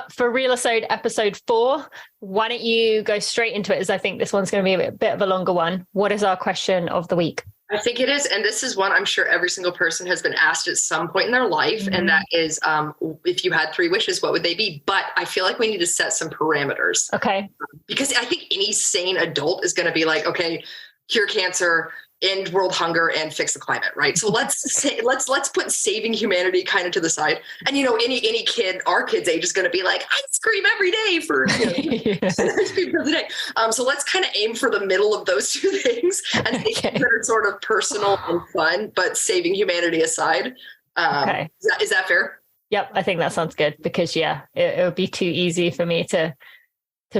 But for Real-Isode episode 4, why don't you go straight into it, as I think this one's going to be a bit of a longer one. What is our question of the week? I think it is. And this is one I'm sure every single person has been asked at some point in their life. And that is, if you had 3 wishes, what would they be? But I feel like we need to set some parameters. Okay. Because I think any sane adult is going to be like, okay, cure cancer, end world hunger, and fix the climate, right? So let's put saving humanity kind of to the side. And any kid our kids' age is going to be like, I scream every day for the day. So let's kind of aim for the middle of those 2 things and things that are sort of personal and fun, but saving humanity aside. Okay. Is that fair? Yep, I think that sounds good, because it would be too easy for me to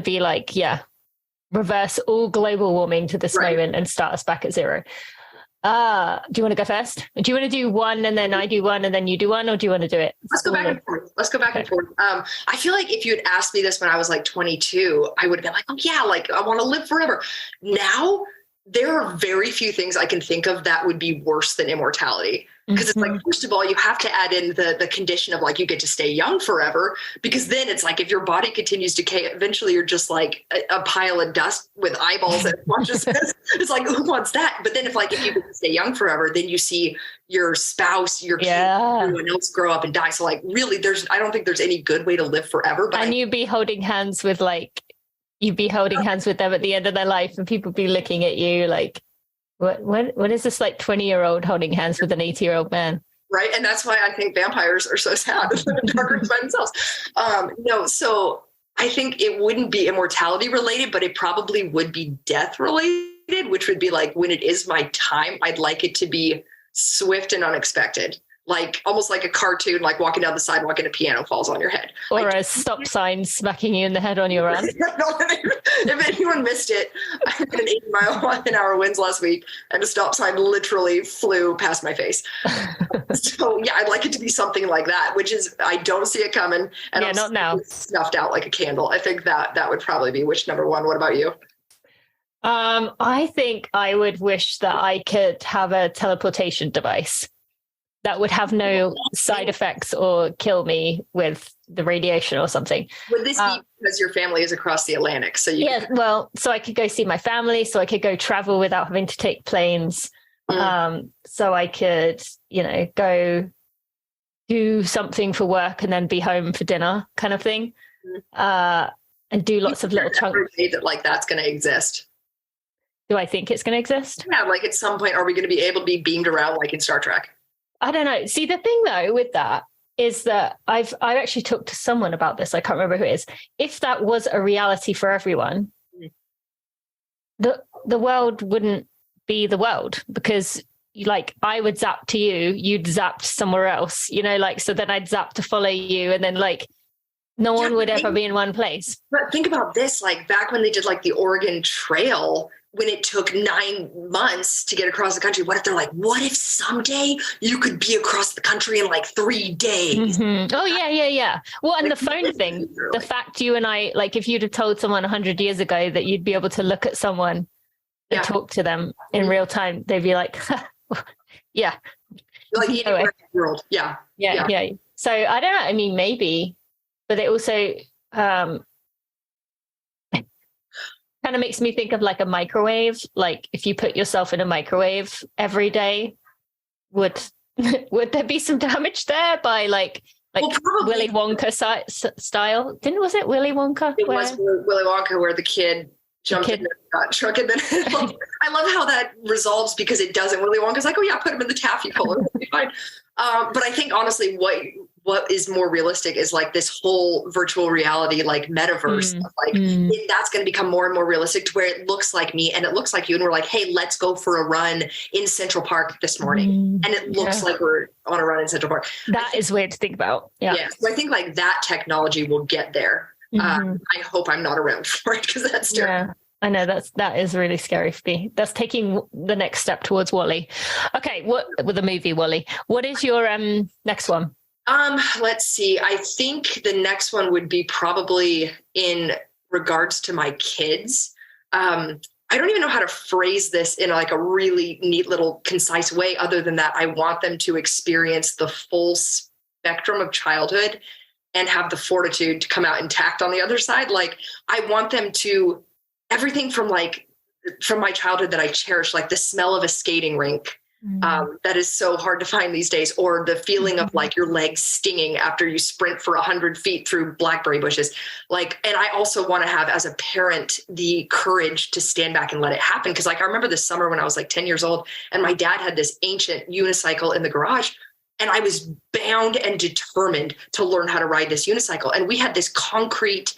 be like, reverse all global warming to this moment and start us back at 0. Do you want to go first? Do you want to do one and then I do one and then you do one, or do you want to do it? Let's go back and forth. And forth. I feel like if you had asked me this when I was like 22, I would have been like, oh yeah, like I want to live forever. Now, there are very few things I can think of that would be worse than immortality. Because it's like, first of all, you have to add in the condition of like, you get to stay young forever, because then it's like, if your body continues to decay, eventually you're just like a pile of dust with eyeballs and consciousness. It's like, who wants that? But then if you get to stay young forever, then you see your spouse, your kids, everyone else grow up and die. So like, really, I don't think there's any good way to live forever. But you'd be holding hands with them at the end of their life, and people be looking at you like, what is this like 20-year-old holding hands with an 80-year-old man? Right. And that's why I think vampires are so sad darker by themselves. So I think it wouldn't be immortality related, but it probably would be death related, which would be like, when it is my time, I'd like it to be swift and unexpected. Like almost like a cartoon, like walking down the sidewalk and a piano falls on your head. Or a stop sign smacking you in the head on your run. If anyone missed it, I had an 80-mile-an-hour winds last week and a stop sign literally flew past my face. So yeah, I'd like it to be something like that, which is, I don't see it coming. And I'm not now. Snuffed out like a candle. I think that would probably be wish number 1. What about you? I think I would wish that I could have a teleportation device that would have no side effects or kill me with the radiation or something. Would this be because your family is across the Atlantic? So so I could go see my family, so I could go travel without having to take planes. So I could, go do something for work and then be home for dinner kind of thing. And do lots of little chunks. That like that's going to exist. Do I think it's going to exist? Yeah, like at some point, are we going to be able to be beamed around like in Star Trek? I don't know. See, the thing though with that is that I actually talked to someone about this. I can't remember who it is. If that was a reality for everyone, the world wouldn't be the world, because I would zap to you, you'd zap somewhere else, so then I'd zap to follow you, and then no one would ever be in one place. But think about this, like back when they did like the Oregon Trail, when it took 9 months to get across the country, what if they're like, what if someday you could be across the country in like 3 days? Mm-hmm. Oh, yeah. Well, and the phone thing, the fact you and I, if you'd have told someone 100 years ago that you'd be able to look at someone and talk to them in real time, they'd be like, yeah. Like anywhere in the world. Yeah. So I don't know. I mean, maybe, but it also kind of makes me think of like a microwave. Like if you put yourself in a microwave every day, would there be some damage there by Willy Wonka style? Was it Willy Wonka? It was Willy Wonka where the kid jumped in the truck, and then I love how that resolves, because it doesn't. Willy Wonka's like, oh yeah, put him in the taffy puller, it'll be fine. But I think honestly, what is more realistic is like this whole virtual reality, like metaverse, that's going to become more and more realistic to where it looks like me and it looks like you. And we're like, hey, let's go for a run in Central Park this morning. And it looks like we're on a run in Central Park. That is weird to think about. Yeah. So I think like that technology will get there. I hope I'm not around for it, because that's terrible. Yeah. I know that is really scary for me. That's taking the next step towards WALL-E. Okay, with the movie WALL-E. What is your next one? Let's see. I think the next one would be probably in regards to my kids. I don't even know how to phrase this in like a really neat little concise way, other than that I want them to experience the full spectrum of childhood and have the fortitude to come out intact on the other side. Like, I want them to, everything from my childhood that I cherish, like the smell of a skating rink, that is so hard to find these days, or the feeling of like your legs stinging after you sprint for 100 feet through blackberry bushes. Like, and I also want to have, as a parent, the courage to stand back and let it happen. Cause like, I remember this summer when I was like 10 years old and my dad had this ancient unicycle in the garage, and I was bound and determined to learn how to ride this unicycle. And we had this concrete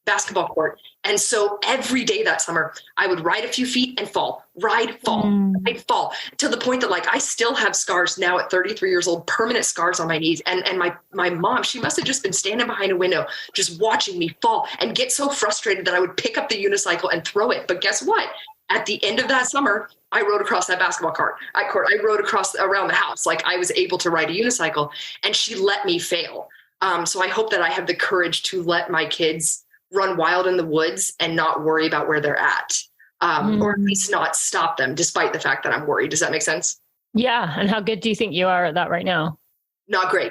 basketball court. And so every day that summer, I would ride a few feet and fall, ride, fall, to the point that like I still have scars now at 33 years old, permanent scars on my knees. And my mom, she must have just been standing behind a window, just watching me fall and get so frustrated that I would pick up the unicycle and throw it. But guess what? At the end of that summer, I rode across that basketball court. I rode around the house. Like, I was able to ride a unicycle, and she let me fail. So I hope that I have the courage to let my kids run wild in the woods and not worry about where they're at, or at least not stop them, despite the fact that I'm worried. Does that make sense? Yeah. And how good do you think you are at that right now? Not great.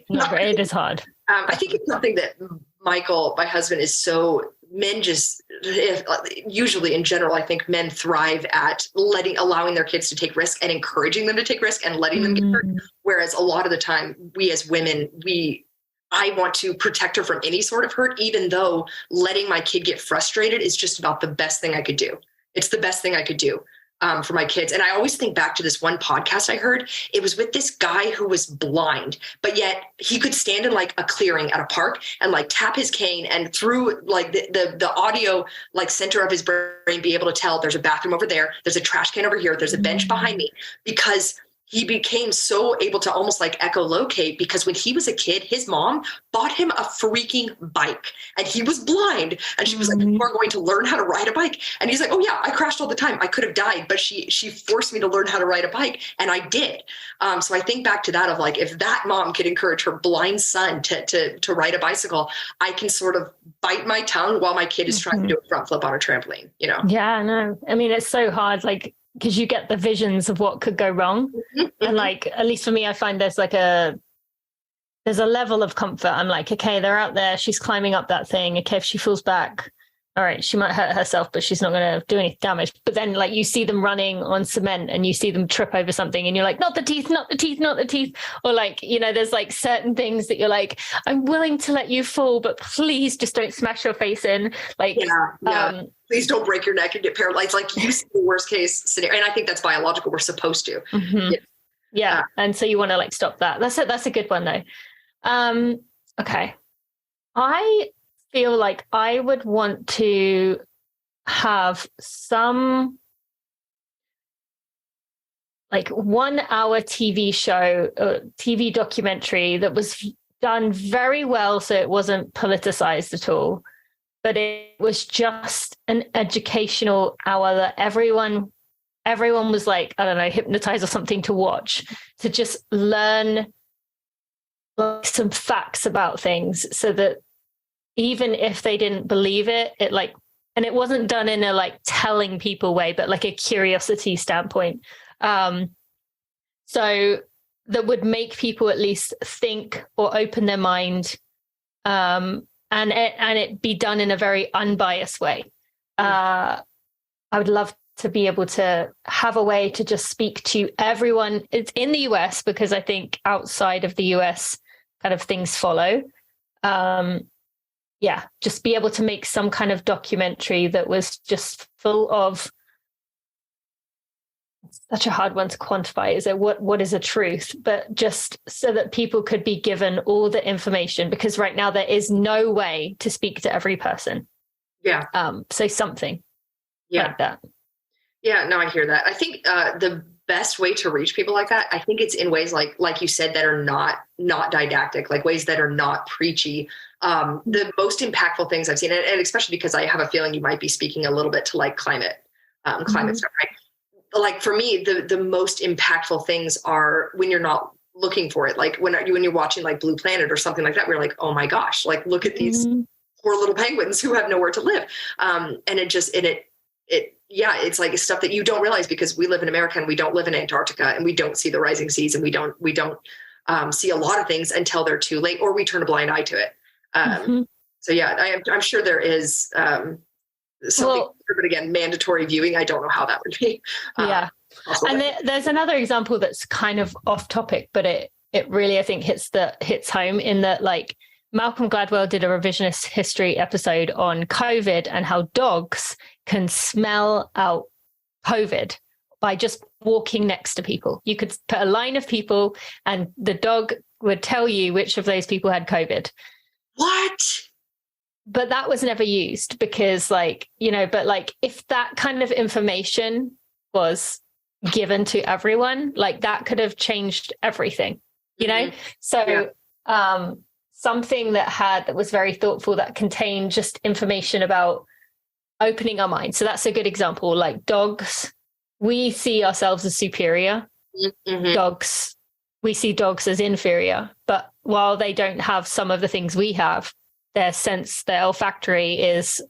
Not great. It is hard. I think it's something that Michael, my husband, is so, men just, usually in general, I think men thrive at allowing their kids to take risk and encouraging them to take risk and letting them get hurt. Whereas a lot of the time, we as women, I want to protect her from any sort of hurt, even though letting my kid get frustrated is just about the best thing I could do. It's the best thing I could do for my kids. And I always think back to this one podcast I heard. It was with this guy who was blind, but yet he could stand in like a clearing at a park and like tap his cane, and through like the audio like center of his brain be able to tell there's a bathroom over there, there's a trash can over here, there's a bench behind me, because he became so able to almost like echolocate, because when he was a kid, his mom bought him a freaking bike, and he was blind. And she was like, "You are going to learn how to ride a bike." And he's like, "Oh yeah, I crashed all the time. I could have died, but she forced me to learn how to ride a bike, and I did." So I think back to that of like, if that mom could encourage her blind son to ride a bicycle, I can sort of bite my tongue while my kid is trying to do a front flip on a trampoline, you know? Yeah, no. I mean, it's so hard. Like, because you get the visions of what could go wrong. And like, at least for me, I find there's a level of comfort. I'm like, okay, they're out there, she's climbing up that thing. Okay, if she falls back, all right, she might hurt herself, but she's not going to do any damage. But then like you see them running on cement and you see them trip over something and you're like, not the teeth, not the teeth, not the teeth. Or like, you know, there's like certain things that you're like, I'm willing to let you fall, but please just don't smash your face in. Like, please don't break your neck and get paralyzed. Like, you see the worst case scenario. And I think that's biological. We're supposed to. Yeah. And so you want to like stop that. That's a good one though. Okay. I feel like I would want to have some like 1 hour TV show, TV documentary that was done very well. So it wasn't politicized at all, but it was just an educational hour that everyone was like, I don't know, hypnotized or something to watch, to just learn like some facts about things, so that even if they didn't believe it, and it wasn't done in a like telling people way, but like a curiosity standpoint. So that would make people at least think or open their mind, and it be done in a very unbiased way. I would love to be able to have a way to just speak to everyone. It's in the US, because I think outside of the US kind of things follow. Just be able to make some kind of documentary that was just full of, such a hard one to quantify. Is it what is a truth? But just so that people could be given all the information, because right now there is no way to speak to every person. Yeah. So something like that. Yeah, no, I hear that. I think the best way to reach people like that, I think it's in ways like you said, that are not didactic, like ways that are not preachy. The most impactful things I've seen, and especially because I have a feeling you might be speaking a little bit to like climate stuff, right? Like for me, the most impactful things are when you're not looking for it. Like when you're watching like Blue Planet or something like that, we're like, oh my gosh, like look at these poor little penguins who have nowhere to live. And it's like stuff that you don't realize, because we live in America and we don't live in Antarctica and we don't see the rising seas and we don't see a lot of things until they're too late, or we turn a blind eye to it. So yeah, I'm sure there is something, but again, mandatory viewing, I don't know how that would be. Yeah. And there's another example that's kind of off topic, but it really, I think, hits home in that, like, Malcolm Gladwell did a revisionist history episode on COVID and how dogs can smell out COVID by just walking next to people. You could put a line of people and the dog would tell you which of those people had COVID. What? But that was never used because, like, but like, if that kind of information was given to everyone, like, that could have changed everything, So something that was very thoughtful, that contained just information about opening our minds. So that's a good example. Like, dogs, we see ourselves as superior. Dogs, we see dogs as inferior. But while they don't have some of the things we have, their olfactory is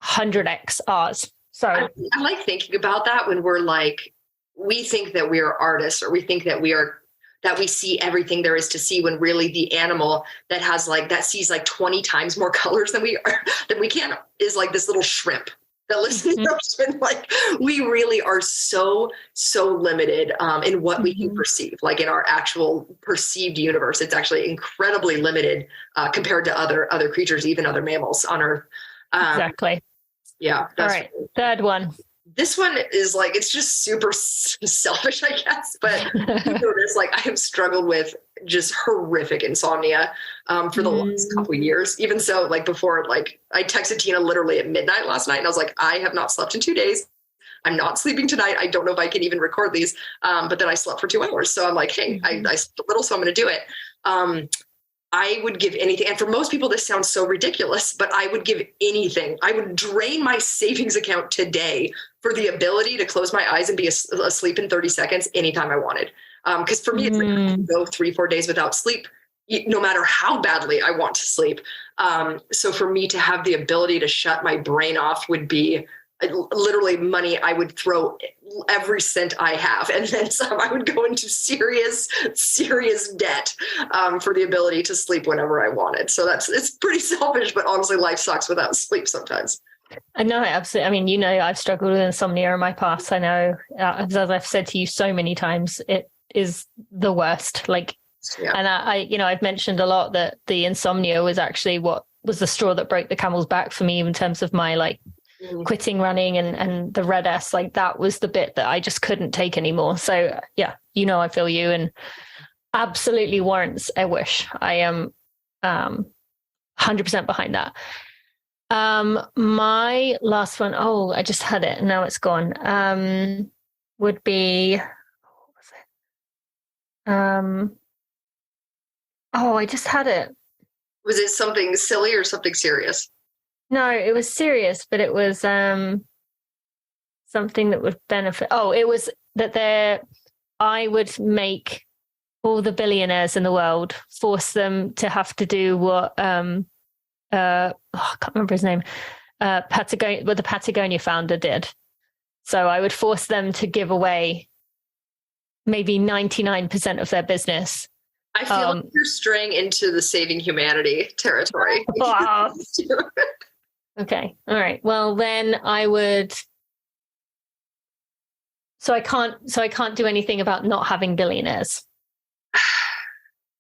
100x ours. So I like thinking about that when we're like, we think that we are artists, or we think that we see everything there is to see, when really the animal that sees like 20 times more colors than we can is like this little shrimp that lives in the ocean. Like, we really are so limited in what we can perceive. Like, in our actual perceived universe, it's actually incredibly limited compared to other creatures, even other mammals on Earth. Exactly. Yeah. All right. Third one. This one is like, it's just super selfish, I guess, but like, I have struggled with just horrific insomnia for the last couple of years. Even so, like, before, like, I texted Tina literally at midnight last night and I was like, I have not slept in 2 days. I'm not sleeping tonight. I don't know if I can even record these. But then I slept for 2 hours. So I'm like, hey, I slept a little, so I'm going to do it. I would give anything. And for most people, this sounds so ridiculous, but I would give anything. I would drain my savings account today for the ability to close my eyes and be asleep in 30 seconds anytime I wanted. Because for me, it's like, I can go 3-4 days without sleep, no matter how badly I want to sleep. So for me to have the ability to shut my brain off would be literally money I would throw every cent I have. And then some. I would go into serious debt for the ability to sleep whenever I wanted. So it's pretty selfish, but honestly, life sucks without sleep sometimes. I know, absolutely. I mean, I've struggled with insomnia in my past. I know, as I've said to you so many times, it is the worst. Like, and I've mentioned a lot that the insomnia was actually what was the straw that broke the camel's back for me in terms of my, like, quitting running and the red S. Like, that was the bit that I just couldn't take anymore. So yeah, I feel you, and absolutely warrants a wish. I am 100% behind that. My last one, I just had it and now it's gone. Would be, what was it? I just had it. Was it something silly or something serious? No, it was serious, but it was something that would benefit. It was that I would make all the billionaires in the world, force them to have to do what I can't remember his name, Patagonia, what the Patagonia founder did. So I would force them to give away maybe 99% of their business. I feel like you're straying into the saving humanity territory. Wow. Okay. All right. Well, then I would. So I can't do anything about not having billionaires.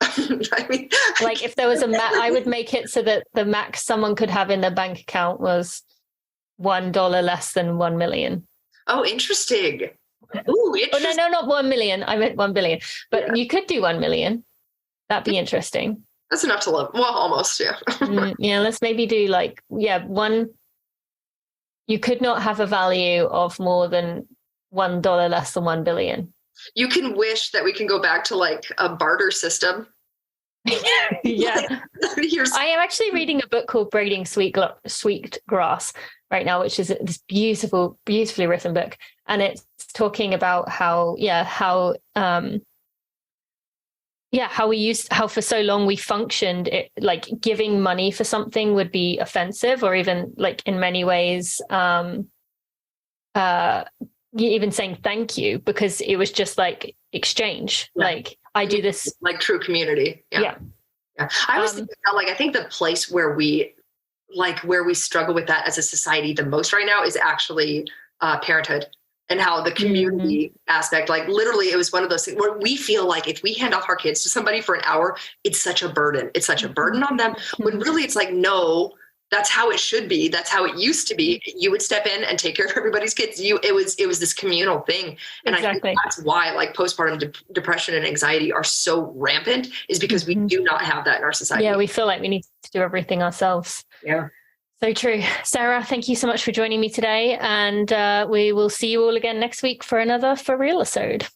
I mean, like, if there was I would make it so that the max someone could have in their bank account was $1 less than 1 million. Oh, interesting. Ooh, interesting. Oh, no, not 1 million. I meant 1 billion. But you could do 1 million. That'd be interesting. That's enough to live. Well, almost, yeah. Let's maybe do one. You could not have a value of more than $1 less than 1 billion. You can wish that we can go back to like a barter system. Yeah. I am actually reading a book called Braiding Sweet Grass right now, which is this beautifully written book. And it's talking about how for so long we functioned like giving money for something would be offensive, or even like in many ways, even saying thank you, because it was just like exchange. Yeah. Like I do this, like true community. Yeah. I always think about, like, I think the place where we struggle with that as a society the most right now is actually parenthood, and how the community aspect, like literally it was one of those things where we feel like if we hand off our kids to somebody for an hour, it's such a burden. It's such a burden on them. When really it's like, no, that's how it should be. That's how it used to be. You would step in and take care of everybody's kids. It was this communal thing. And I think that's why like postpartum depression and anxiety are so rampant, is because we do not have that in our society. Yeah, we feel like we need to do everything ourselves. Yeah. So true. Sarah, thank you so much for joining me today. And we will see you all again next week for another For Real-Isode.